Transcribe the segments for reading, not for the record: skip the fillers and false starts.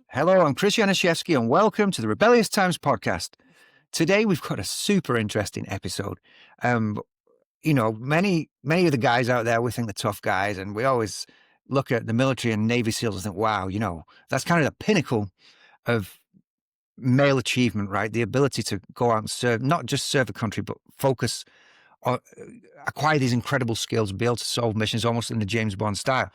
Hello, I'm Chris Januszewski, and welcome to the Rebellious Times Podcast. Today, we've got a super interesting episode. Many of the guys out there, we think they're tough guys, and we always look at the military and Navy SEALs and think, wow, that's kind of the pinnacle of male achievement, right? The ability to go out and serve, not just serve a country, but focus on, acquire these incredible skills, be able to solve missions almost in the James Bond style.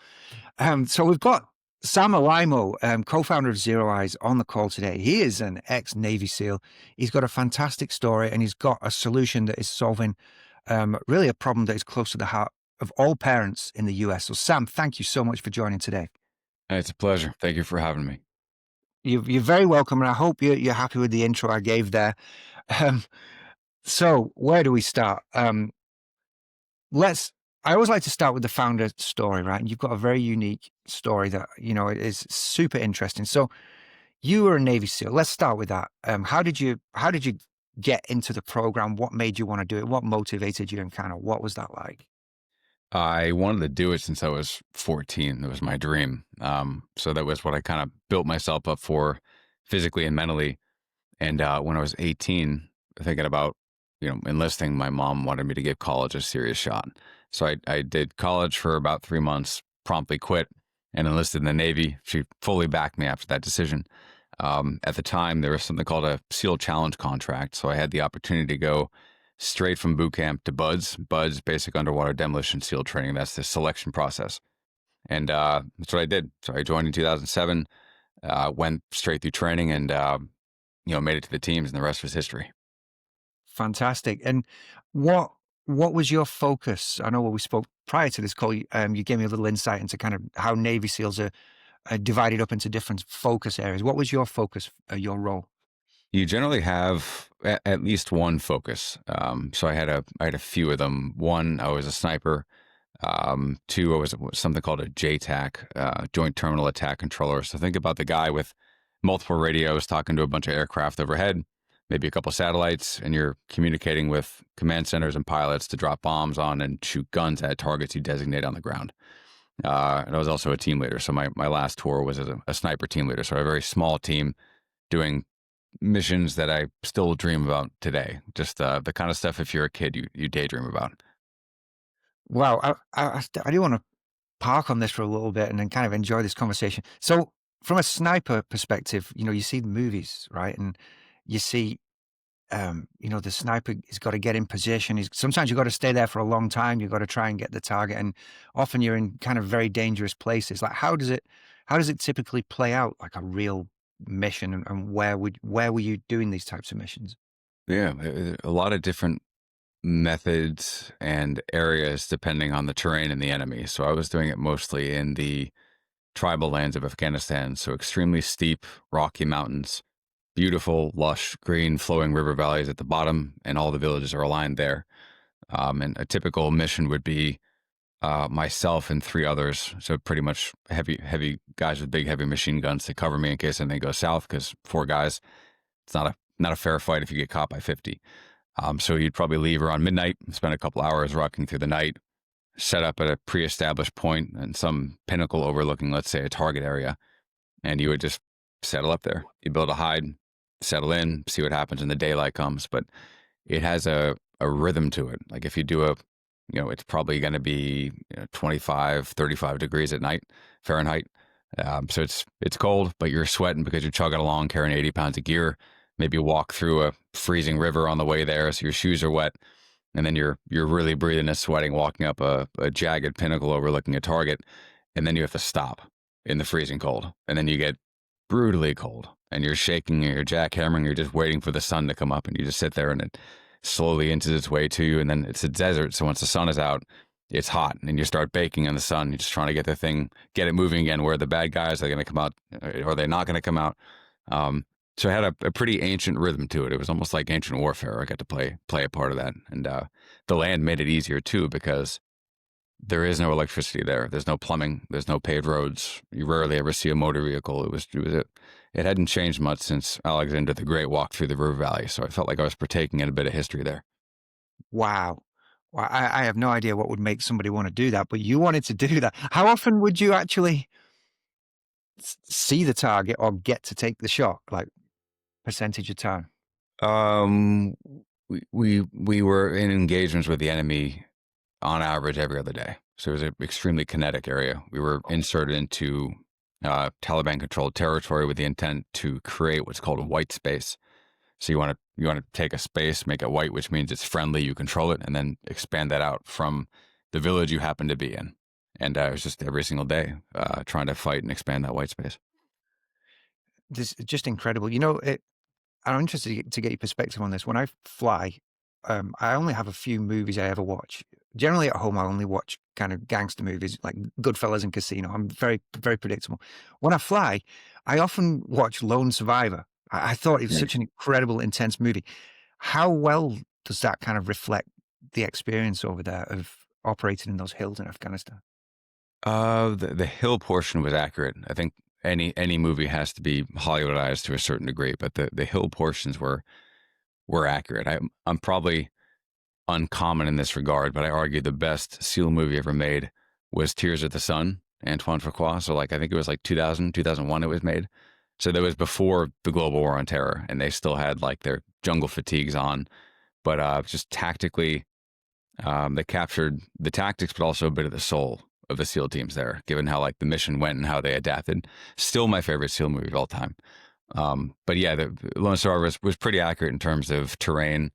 So we've got Sam Alaimo, co-founder of ZeroEyes, on the call today. He is an ex-Navy SEAL. He's got a fantastic story, and he's got a solution that is solving really a problem that is close to the heart of all parents in the US. So Sam, thank you so much for joining today. It's a pleasure. Thank you for having me. You're very welcome, and I hope you're happy with the intro I gave there. So where do we start? I always like to start with the founder story, right? And you've got a very unique story that, it is super interesting. So you were a Navy SEAL. Let's start with that. How did you get into the program? What made you want to do it? What motivated you, and kind of what was that like? I wanted to do it since I was 14. That was my dream. So that was what I kind of built myself up for physically and mentally. And when I was 18, thinking about, enlisting, my mom wanted me to give college a serious shot. So I did college for about 3 months, promptly quit, and enlisted in the Navy. She fully backed me after that decision. At the time, there was something called a SEAL Challenge contract. So I had the opportunity to go straight from boot camp to BUDS, basic underwater demolition SEAL training. That's the selection process. And that's what I did. So I joined in 2007, went straight through training, and made it to the teams, and the rest was history. Fantastic. And what was your focus? I know when we spoke prior to this call, you gave me a little insight into kind of how Navy SEALs are divided up into different focus areas. What was your focus, your role? You generally have at least one focus. So I had a few of them. One, I was a sniper. Two, I was something called a JTAC, Joint Terminal Attack Controller. So think about the guy with multiple radios talking to a bunch of aircraft overhead, maybe a couple satellites, and you're communicating with command centers and pilots to drop bombs on and shoot guns at targets you designate on the ground. And I was also a team leader. So my last tour was as a sniper team leader. So a very small team doing missions that I still dream about today. Just the kind of stuff, if you're a kid, you daydream about. Wow. I do want to park on this for a little bit and then kind of enjoy this conversation. So from a sniper perspective, you see the movies, right? And you see, the sniper has got to get in position. Sometimes you've got to stay there for a long time. You've got to try and get the target. And often you're in kind of very dangerous places. Like, how does it typically play out, like a real mission? And where were you doing these types of missions? Yeah, a lot of different methods and areas depending on the terrain and the enemy. So I was doing it mostly in the tribal lands of Afghanistan. So extremely steep, rocky mountains, beautiful, lush, green, flowing river valleys at the bottom, and all the villages are aligned there. And a typical mission would be myself and 3 others. So pretty much heavy guys with big, heavy machine guns to cover me in case anything goes south, because 4 guys, it's not a fair fight if you get caught by 50. So you'd probably leave around midnight, spend a couple hours rocking through the night, set up at a pre-established point and some pinnacle overlooking, let's say, a target area, and you would just settle up there. You build a hide, settle in, see what happens when the daylight comes. But it has a rhythm to it. Like if you do it's probably going to be 25, 35 degrees at night, Fahrenheit. So it's cold, but you're sweating because you're chugging along, carrying 80 pounds of gear. Maybe you walk through a freezing river on the way there, so your shoes are wet. And then you're really breathing and sweating, walking up a jagged pinnacle overlooking a target. And then you have to stop in the freezing cold. And then you get brutally cold and you're shaking and you're jackhammering. You're just waiting for the sun to come up, and you just sit there and it slowly inches its way to you. And then it's a desert. So once the sun is out, it's hot and you start baking in the sun. You're just trying to get it moving again, where the bad guys are going to come out, or they're not going to come out. So it had a pretty ancient rhythm to it. It was almost like ancient warfare. I got to play a part of that. And the land made it easier too, because there is no electricity there. There's no plumbing. There's no paved roads. You rarely ever see a motor vehicle. It hadn't changed much since Alexander the Great walked through the river valley. So I felt like I was partaking in a bit of history there. Wow. Well, I have no idea what would make somebody want to do that, but you wanted to do that. How often would you actually see the target or get to take the shot? Like percentage of time? Um, we were in engagements with the enemy on average every other day. So it was an extremely kinetic area. We were inserted into Taliban-controlled territory with the intent to create what's called a white space. So you want to take a space, make it white, which means it's friendly, you control it, and then expand that out from the village you happen to be in. And it was just every single day trying to fight and expand that white space. This is just incredible. I'm interested to get your perspective on this. When I fly, I only have a few movies I ever watch. Generally at home, I only watch kind of gangster movies like Goodfellas and Casino. I'm very, very predictable. When I fly, I often watch Lone Survivor. I thought it was such an incredible, intense movie. How well does that kind of reflect the experience over there of operating in those hills in Afghanistan? The hill portion was accurate. I think any movie has to be Hollywoodized to a certain degree, but the hill portions were accurate. I'm probably uncommon in this regard, but I argue the best SEAL movie ever made was Tears of the Sun, Antoine Fuqua. So I think it was like 2000, 2001 it was made. So that was before the global war on terror, and they still had like their jungle fatigues on, but just tactically, they captured the tactics, but also a bit of the soul of the SEAL teams there, given how like the mission went and how they adapted. Still my favorite SEAL movie of all time. But yeah, the Lone Survivor was pretty accurate in terms of terrain,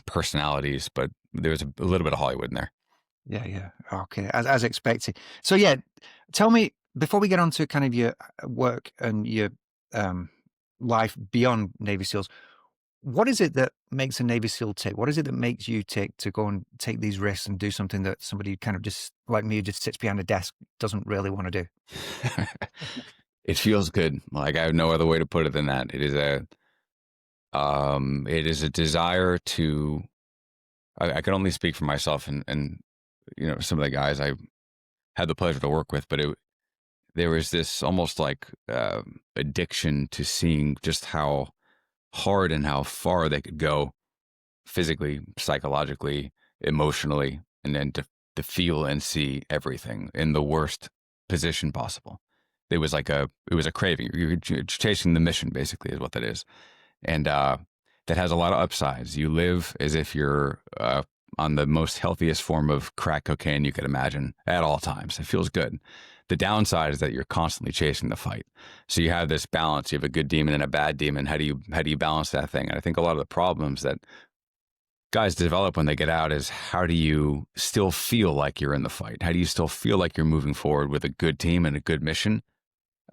personalities, but there was a little bit of Hollywood in there. Yeah. Okay, as expected. So yeah, tell me, before we get on to kind of your work and your life beyond Navy SEALs, what is it that makes a Navy SEAL tick? What is it that makes you tick to go and take these risks and do something that somebody kind of just like me, just sits behind a desk, doesn't really want to do? It feels good. Like I have no other way to put it than that. It is a desire to. I can only speak for myself and some of the guys I had the pleasure to work with, but there was this almost like addiction to seeing just how hard and how far they could go physically, psychologically, emotionally, and then to feel and see everything in the worst position possible. It was a craving. You're chasing the mission, basically, is what that is. And that has a lot of upsides. You live as if you're on the most healthiest form of crack cocaine you could imagine at all times. It feels good. The downside is that you're constantly chasing the fight. So you have this balance. You have a good demon and a bad demon. How do you balance that thing? And I think a lot of the problems that guys develop when they get out is how do you still feel like you're in the fight? How do you still feel like you're moving forward with a good team and a good mission,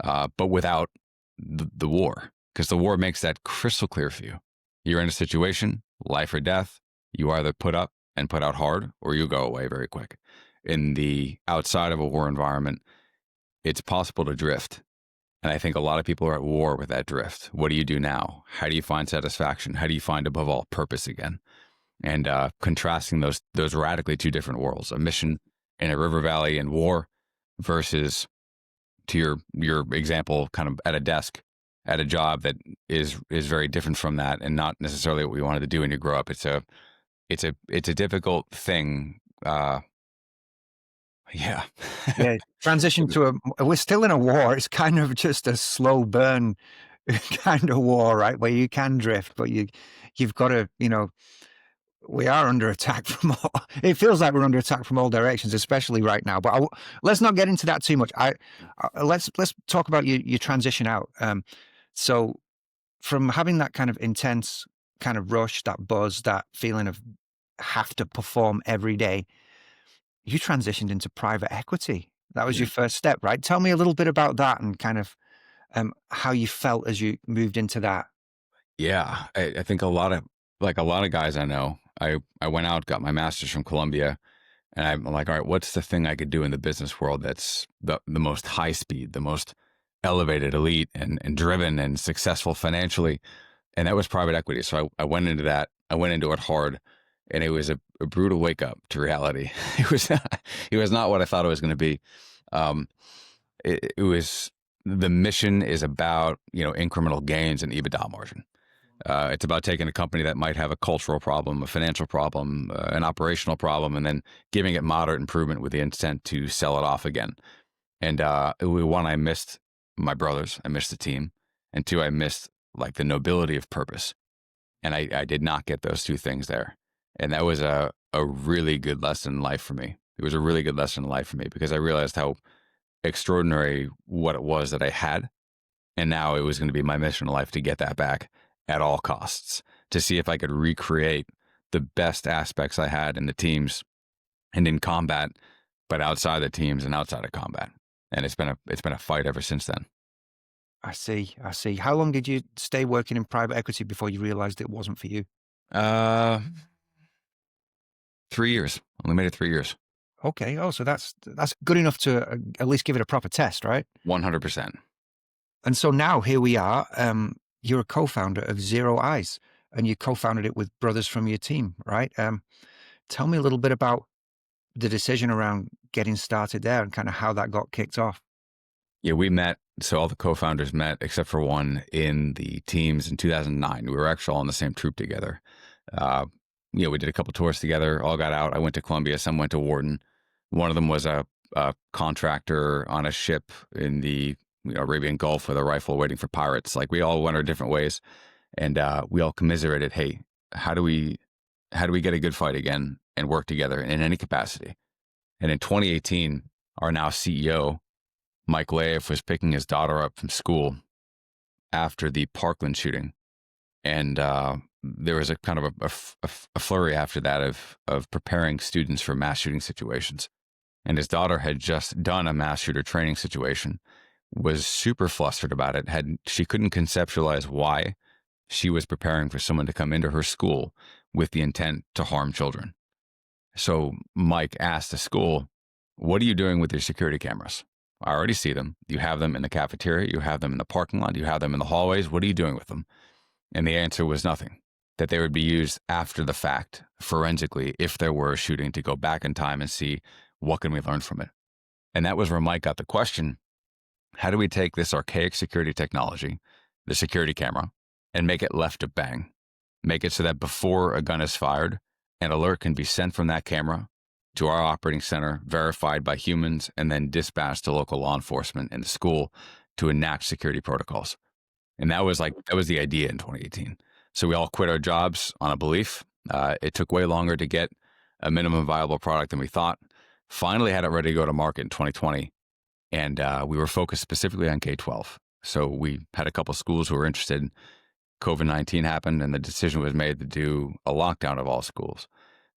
but without the war? Because the war makes that crystal clear for you. You're in a situation, life or death. You either put up and put out hard, or you go away very quick. In the outside of a war environment, it's possible to drift. And I think a lot of people are at war with that drift. What do you do now? How do you find satisfaction? How do you find, above all, purpose again? And contrasting those radically two different worlds, a mission in a river valley in war versus, to your example, kind of at a desk, at a job that is very different from that and not necessarily what we wanted to do when you grow up. It's a difficult thing. Yeah. Transition to we're still in a war. It's kind of just a slow burn kind of war, right? Where you can drift, but you've got to, we are under attack from all, it feels like we're under attack from all directions, especially right now. But let's not get into that too much. Let's talk about your transition out. So from having that kind of intense kind of rush, that buzz, that feeling of have to perform every day, you transitioned into private equity. That was your first step, right? Tell me a little bit about that and kind of how you felt as you moved into that. Yeah, I think a lot of guys I know, I went out, got my master's from Columbia, and I'm like, all right, what's the thing I could do in the business world that's the most high speed, the most elevated, elite, and driven and successful financially? And that was private equity. So I went into that. I went into it hard, and it was a brutal wake up to reality. It was not what I thought it was going to be. It was, the mission is about, incremental gains and EBITDA margin. It's about taking a company that might have a cultural problem, a financial problem, an operational problem, and then giving it moderate improvement with the intent to sell it off again. And one, I missed my brothers. I missed the team. And two, I missed like the nobility of purpose. And I did not get those two things there. And that was a really good lesson in life for me. It was a really good lesson in life for me because I realized how extraordinary what it was that I had. And now it was going to be my mission in life to get that back at all costs, to see if I could recreate the best aspects I had in the teams and in combat, but outside the teams and outside of combat. And it's been a fight ever since then. I see. I see. How long did you stay working in private equity before you realized it wasn't for you? 3 years. Only made it 3 years. Okay. Oh, so that's good enough to at least give it a proper test, right? 100%. And so now here we are. You're a co-founder of ZeroEyes, and you co-founded it with brothers from your team, right? Tell me a little bit about the decision around getting started there and kind of how that got kicked off. Yeah, we met. So all the co-founders met, except for one, in the teams in 2009. We were actually all in the same troop together. We did a couple tours together, all got out. I went to Columbia, some went to Wharton. One of them was a contractor on a ship in the Arabian Gulf with a rifle waiting for pirates. Like, we all went our different ways, and we all commiserated, hey, how do we get a good fight again and work together in any capacity? And in 2018, our now CEO, Mike Laif, was picking his daughter up from school after the Parkland shooting. And there was a kind of a flurry after that of preparing students for mass shooting situations. And his daughter had just done a mass shooter training situation, was super flustered about it. She couldn't conceptualize why she was preparing for someone to come into her school with the intent to harm children. So Mike asked the school, what are you doing with your security cameras? I already see them. You have them in the cafeteria. You have them in the parking lot. You have them in the hallways. What are you doing with them? And the answer was nothing, that they would be used after the fact, forensically, if there were a shooting, to go back in time and see what can we learn from it. And that was where Mike got the question, how do we take this archaic security technology, the security camera, and make it left to bang? Make it so that before a gun is fired, an alert can be sent from that camera to our operating center, verified by humans, and then dispatched to local law enforcement in the school to enact security protocols. And that was the idea in 2018. So we all quit our jobs on a belief. It took way longer to get a minimum viable product than we thought. Finally had it ready to go to market in 2020. And we were focused specifically on K-12. So we had a couple schools who were interested. COVID-19 happened, and the decision was made to do a lockdown of all schools.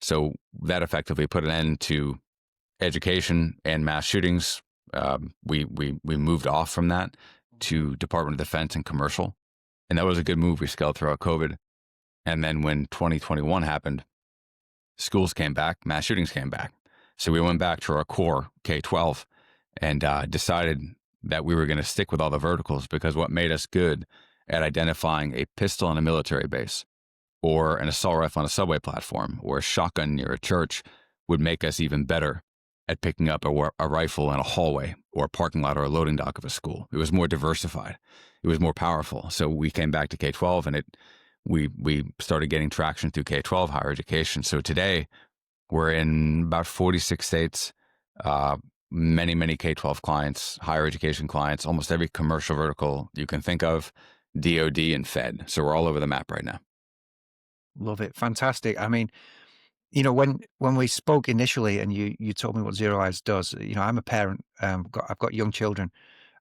So that effectively put an end to education and mass shootings. We moved off from that to Department of Defense and commercial. And that was a good move. We scaled throughout COVID. And then when 2021 happened, schools came back, mass shootings came back. So we went back to our core, K-12, and decided that we were going to stick with all the verticals, because what made us good at identifying a pistol on a military base, or an assault rifle on a subway platform, or a shotgun near a church would make us even better at picking up a rifle in a hallway or a parking lot or a loading dock of a school. It was more diversified. It was more powerful. So we came back to K-12, and we started getting traction through K-12 higher education. So today we're in about 46 states, many K-12 clients, higher education clients, almost every commercial vertical you can think of, DOD and Fed. So we're all over the map right now. Love it. Fantastic. I mean, when we spoke initially and you told me what ZeroEyes does, I'm a parent. I've got young children,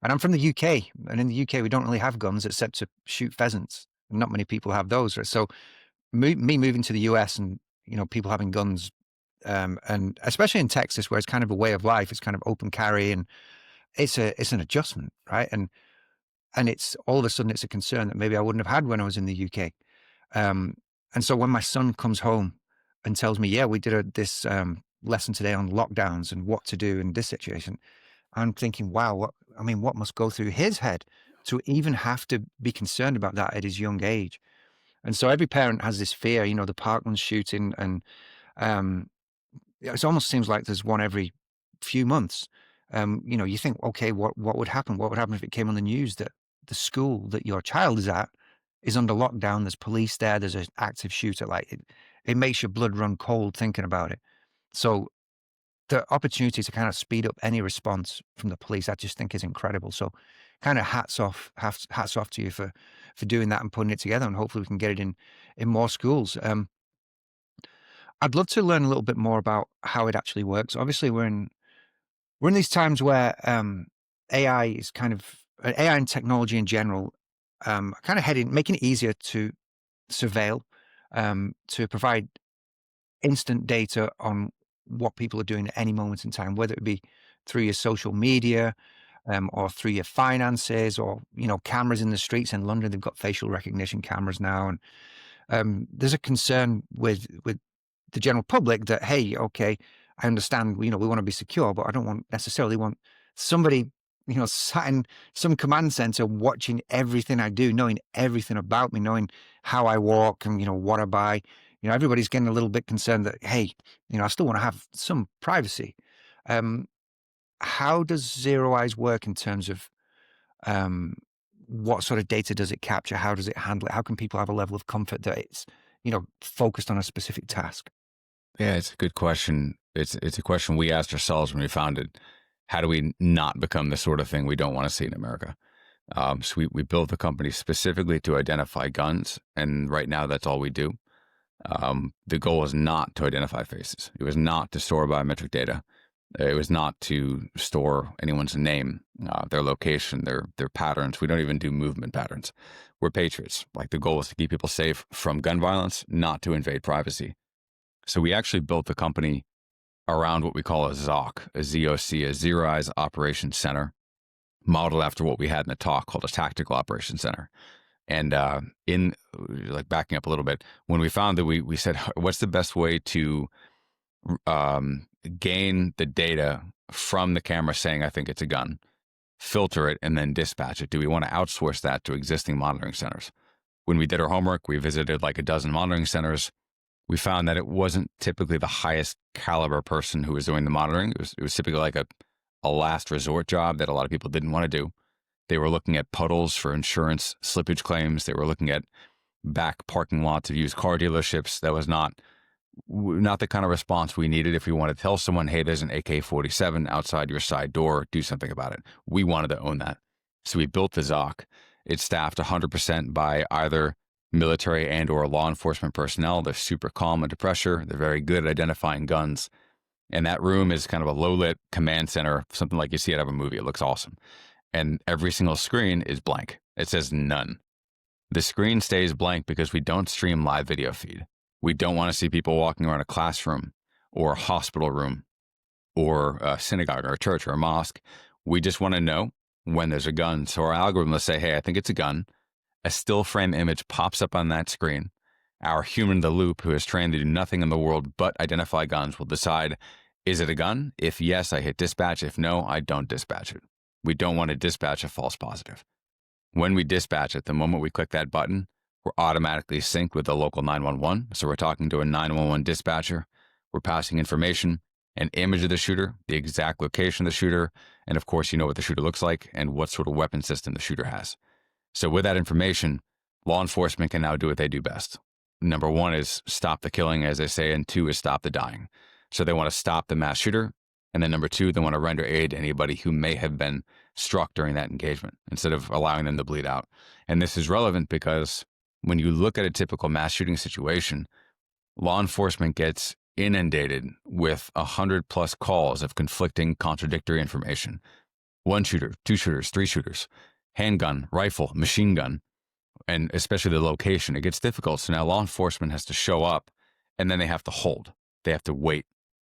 and I'm from the UK. And in the UK, we don't really have guns except to shoot pheasants. Not many people have those. Right? So me moving to the US and, people having guns, and especially in Texas, where it's kind of a way of life, it's kind of open carry, and it's an adjustment, right? And it's all of a sudden it's a concern that maybe I wouldn't have had when I was in the UK. And so when my son comes home and tells me, yeah, we did this lesson today on lockdowns and what to do in this situation, I'm thinking, wow, what must go through his head to even have to be concerned about that at his young age? And so every parent has this fear, the Parkland shooting, and it almost seems like there's one every few months. You think, okay, what would happen? What would happen if it came on the news that the school that your child is at is under lockdown? There's police there. There's an active shooter. Like it makes your blood run cold thinking about it. So the opportunity to kind of speed up any response from the police, I just think is incredible. So kind of hats off to you for doing that and putting it together, and hopefully we can get it in more schools. I'd love to learn a little bit more about how it actually works. Obviously, we're in these times where AI is kind of AI and technology in general, kind of making it easier to surveil, to provide instant data on what people are doing at any moment in time, whether it be through your social media, or through your finances, or cameras in the streets. In London, they've got facial recognition cameras now, and there's a concern with the general public that, hey, okay, I understand, we want to be secure, but I don't necessarily want somebody, sat in some command center watching everything I do, knowing everything about me, knowing how I walk and, what I buy. Everybody's getting a little bit concerned that, hey, I still want to have some privacy. How does ZeroEyes work in terms of what sort of data does it capture? How does it handle it? How can people have a level of comfort that it's, focused on a specific task? Yeah, it's a good question. It's a question we asked ourselves when we founded. How do we not become the sort of thing we don't want to see in America? So we built the company specifically to identify guns, and right now that's all we do. The goal is not to identify faces. It was not to store biometric data. It was not to store anyone's name, their location, their patterns. We don't even do movement patterns. We're patriots. Like, the goal is to keep people safe from gun violence, not to invade privacy. So we actually built the company around what we call a ZOC, a ZOC, a Zero Eyes Operations Center, modeled after what we had in the talk called a Tactical Operations Center. And in, like, backing up a little bit, when we found that, we said, what's the best way to gain the data from the camera saying, I think it's a gun, filter it, and then dispatch it? Do we want to outsource that to existing monitoring centers? When we did our homework, we visited like a dozen monitoring centers. We found that it wasn't typically the highest caliber person who was doing the monitoring. It was typically like a last resort job that a lot of people didn't want to do. They were looking at puddles for insurance slippage claims. They were looking at back parking lots of used car dealerships. That was not the kind of response we needed if we wanted to tell someone, hey, there's an AK-47 outside your side door, do something about it. We wanted to own that. So we built the ZOC. It's staffed 100% by either military and or law enforcement personnel. They're super calm under pressure. They're very good at identifying guns. And that room is kind of a low-lit command center, something like you see out of a movie. It looks awesome. And every single screen is blank. It says none. The screen stays blank because we don't stream live video feed. We don't want to see people walking around a classroom or a hospital room or a synagogue or a church or a mosque. We just want to know when there's a gun. So our algorithm will say, hey, I think it's a gun. A still frame image pops up on that screen. Our human in the loop, who is trained to do nothing in the world but identify guns, will decide, is it a gun? If yes, I hit dispatch. If no, I don't dispatch it. We don't want to dispatch a false positive. When we dispatch it, the moment we click that button, we're automatically synced with the local 911. So we're talking to a 911 dispatcher. We're passing information, an image of the shooter, the exact location of the shooter, and of course, you know what the shooter looks like and what sort of weapon system the shooter has. So with that information, law enforcement can now do what they do best. Number one is stop the killing, as they say, and two is stop the dying. So they want to stop the mass shooter. And then number two, they want to render aid to anybody who may have been struck during that engagement instead of allowing them to bleed out. And this is relevant because when you look at a typical mass shooting situation, law enforcement gets inundated with 100+ calls of conflicting, contradictory information. One shooter, two shooters, three shooters, handgun, rifle, machine gun, and especially the location. It gets difficult. So now law enforcement has to show up, and then they have to hold. They have to wait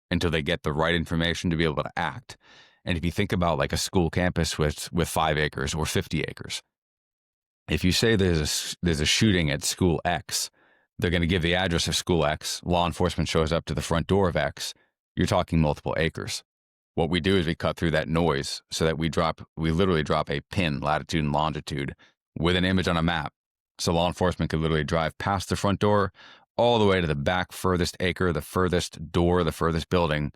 until they get the right information to be able to act. And if you think about like a school campus with 5 acres or 50 acres, if you say there's a shooting at school X, they're going to give the address of school X. Law enforcement shows up to the front door of X. You're talking multiple acres. What we do is we cut through that noise so that we literally drop a pin, latitude and longitude, with an image on a map. So law enforcement could literally drive past the front door all the way to the back furthest acre, the furthest door, the furthest building,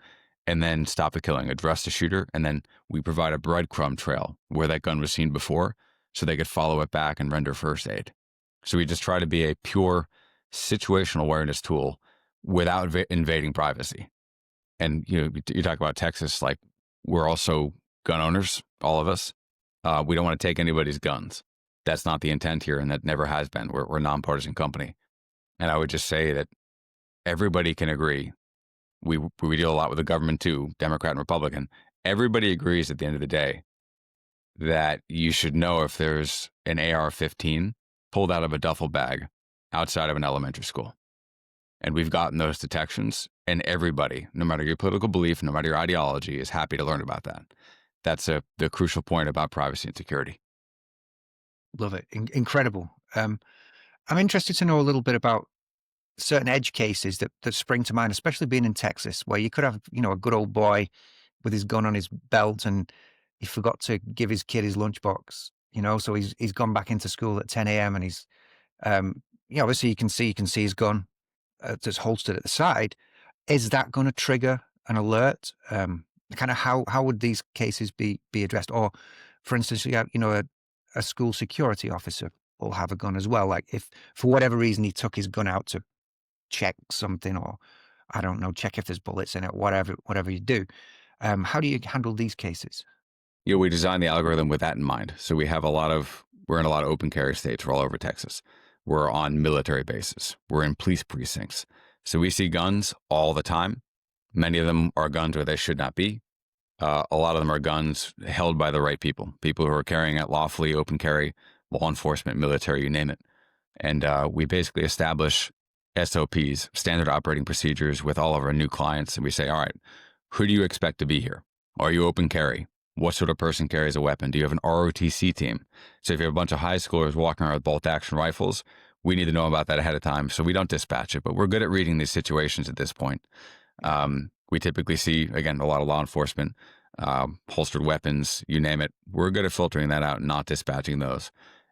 and then stop the killing, address the shooter, and then we provide a breadcrumb trail where that gun was seen before so they could follow it back and render first aid. So we just try to be a pure situational awareness tool without invading privacy. And you talk about Texas, like, we're also gun owners, all of us. We don't want to take anybody's guns. That's not the intent here, and that never has been. We're a nonpartisan company. And I would just say that everybody can agree. We deal a lot with the government too, Democrat and Republican. Everybody agrees at the end of the day that you should know if there's an AR-15 pulled out of a duffel bag outside of an elementary school. And we've gotten those detections, and everybody, no matter your political belief, no matter your ideology, is happy to learn about that. That's the crucial point about privacy and security. Love it. Incredible. I'm interested to know a little bit about certain edge cases that spring to mind, especially being in Texas, where you could have, a good old boy with his gun on his belt and he forgot to give his kid his lunchbox, so he's gone back into school at 10 a.m. and he's, obviously you can see his gun that's holstered at the side. Is that going to trigger an alert? Kind of how would these cases be addressed? Or for instance, you have, a school security officer will have a gun as well. Like if for whatever reason he took his gun out to check something, or I don't know, check if there's bullets in it, whatever you do. How do you handle these cases? We designed the algorithm with that in mind. So we're in a lot of open carry states. We're all over Texas. We're on military bases. We're in police precincts. So we see guns all the time. Many of them are guns where they should not be. A lot of them are guns held by the right people who are carrying it lawfully, open carry, law enforcement, military, you name it. And we basically establish SOPs, standard operating procedures, with all of our new clients. And we say, all right, who do you expect to be here? Are you open carry? What sort of person carries a weapon? Do you have an ROTC team? So if you have a bunch of high schoolers walking around with bolt action rifles, we need to know about that ahead of time. So we don't dispatch it, but we're good at reading these situations at this point. We typically see, again, a lot of law enforcement, holstered weapons, you name it. We're good at filtering that out and not dispatching those.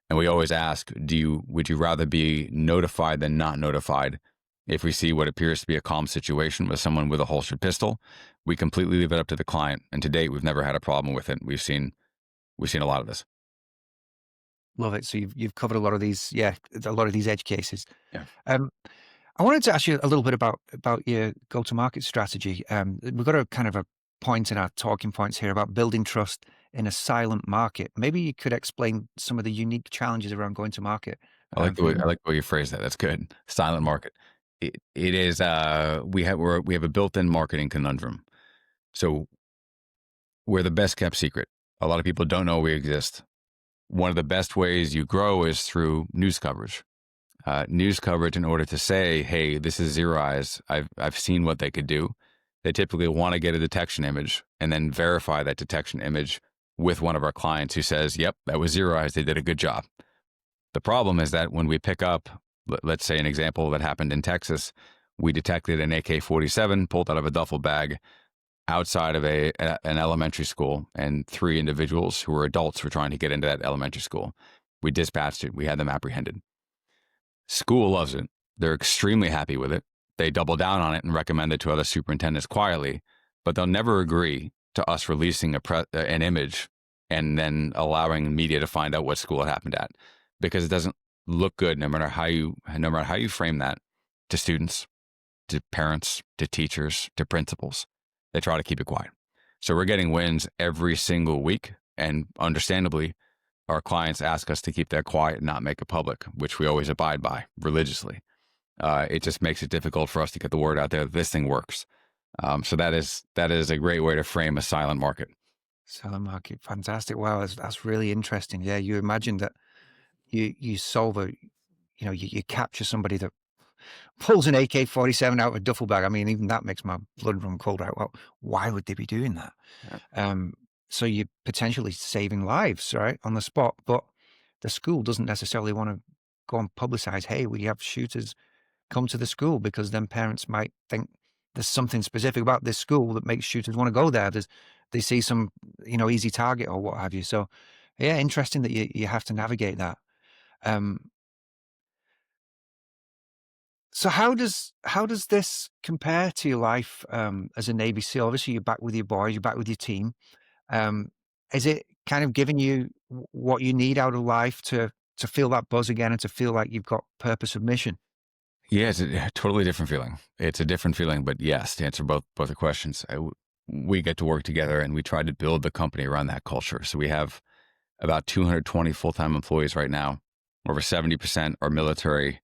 And we always ask, would you rather be notified than not notified? If we see what appears to be a calm situation with someone with a holstered pistol, we completely leave it up to the client. And to date, we've never had a problem with it. We've seen a lot of this. Love it. So you've covered a lot of these edge cases. Yeah. I wanted to ask you a little bit about your go-to-market strategy. We've got a kind of a point in our talking points here about building trust in a silent market. Maybe you could explain some of the unique challenges around going to market. I like the way you phrase that. That's good. Silent market. It is. We have a built-in marketing conundrum. So we're the best kept secret. A lot of people don't know we exist. One of the best ways you grow is through news coverage. News coverage in order to say, hey, this is ZeroEyes. I've seen what they could do. They typically want to get a detection image and then verify that detection image with one of our clients who says, yep, that was ZeroEyes. They did a good job. The problem is that when we pick up, let's say an example that happened in Texas, we detected an AK-47 pulled out of a duffel bag outside of an elementary school, and 3 individuals who were adults were trying to get into that elementary school. We dispatched it. We had them apprehended. School loves it. They're extremely happy with it. They double down on it and recommend it to other superintendents quietly, but they'll never agree to us releasing an image and then allowing media to find out what school it happened at, because it doesn't look good no matter how you frame that to students, to parents, to teachers, to principals. They try to keep it quiet. So we're getting wins every single week, and understandably, our clients ask us to keep that quiet and not make it public, which we always abide by religiously. It just makes it difficult for us to get the word out there that this thing works. So that is a great way to frame a silent market. Silent market, fantastic! Wow, that's really interesting. Yeah, you imagine that you solve you capture somebody that pulls an AK-47 out of a duffel bag. I mean, even that makes my blood run cold. Right? Well, why would they be doing that? Yeah. So you're potentially saving lives, right, on the spot. But the school doesn't necessarily want to go and publicize, hey, we have shooters come to the school, because then parents might think there's something specific about this school that makes shooters want to go there. They see some, easy target or what have you. So yeah, interesting that you have to navigate that. So how does this compare to your life as a Navy SEAL? Obviously, you're back with your boys, you're back with your team. Is it kind of giving you what you need out of life to feel that buzz again and to feel like you've got purpose of mission? Yeah, it's a totally different feeling. It's a different feeling, but yes, to answer both the questions, we get to work together and we try to build the company around that culture. So we have about 220 full-time employees right now. Over 70% are military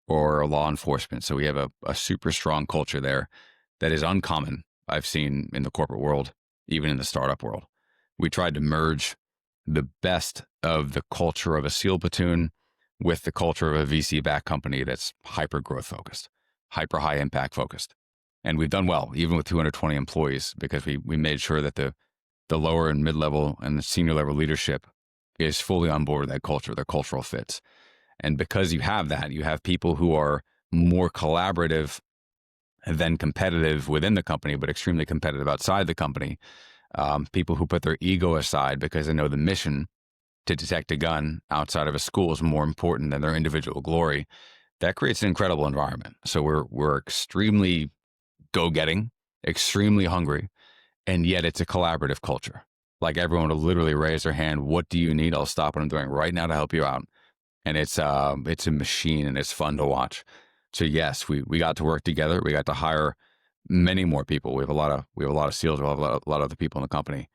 or law enforcement. So we have a super strong culture there that is uncommon, I've seen in the corporate world, even in the startup world. We tried to merge the best of the culture of a SEAL platoon with the culture of a VC-backed company that's hyper growth focused, hyper high impact focused. And we've done well, even with 220 employees, because we made sure that the lower and mid-level and the senior level leadership is fully on board with that culture, their cultural fits. And because you have that, you have people who are more collaborative than competitive within the company, but extremely competitive outside the company. People who put their ego aside because they know the mission to detect a gun outside of a school is more important than their individual glory. That creates an incredible environment. So we're extremely go-getting, extremely hungry, and yet it's a collaborative culture. Like everyone will literally raise their hand. What do you need? I'll stop what I'm doing right now to help you out. And it's a machine, and it's fun to watch. So yes, we got to work together. We got to hire many more people. We have a lot of SEALs. We have a lot of other people in the company,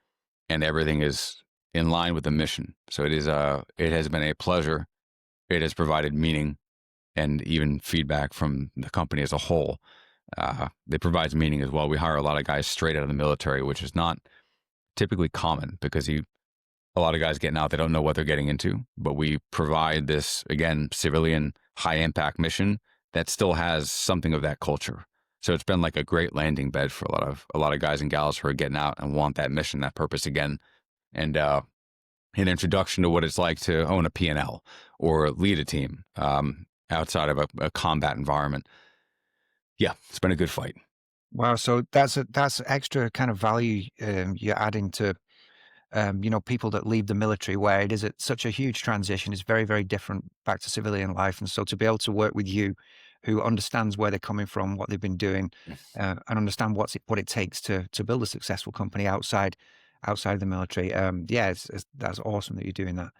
and everything is in line with the mission. So it has been a pleasure. It has provided meaning and even feedback from the company as a whole. It provides meaning as well. We hire a lot of guys straight out of the military, which is not typically common because a lot of guys getting out, they don't know what they're getting into, but we provide this, again, civilian high impact mission that still has something of that culture. So it's been like a great landing bed for a lot of guys and gals who are getting out and want that mission, that purpose again. And an introduction to what it's like to own a P&L or lead a team outside of a combat environment. Yeah, it's been a good fight. Wow. So that's extra kind of value you're adding to people that leave the military, where it is such a huge transition. It's very, very different back to civilian life. And so to be able to work with you, who understands where they're coming from, what they've been doing, and understand what it takes to build a successful company outside the military. Yeah, that's awesome that you're doing that.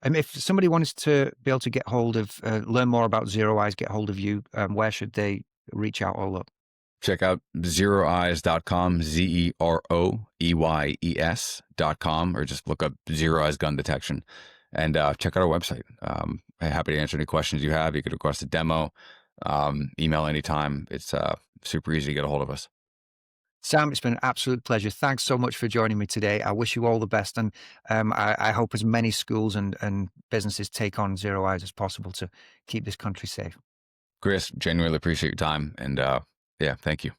If somebody wants to be able to get hold of, learn more about ZeroEyes, get hold of you, where should they reach out or look? Check out ZeroEyes.com, ZeroEyes.com, or just look up Zero Eyes Gun Detection and check out our website. I'm happy to answer any questions you have. You could request a demo, email anytime. It's super easy to get a hold of us. Sam, it's been an absolute pleasure. Thanks so much for joining me today. I wish you all the best. And I hope as many schools and businesses take on ZeroEyes as possible to keep this country safe. Chris, genuinely appreciate your time. And yeah, thank you.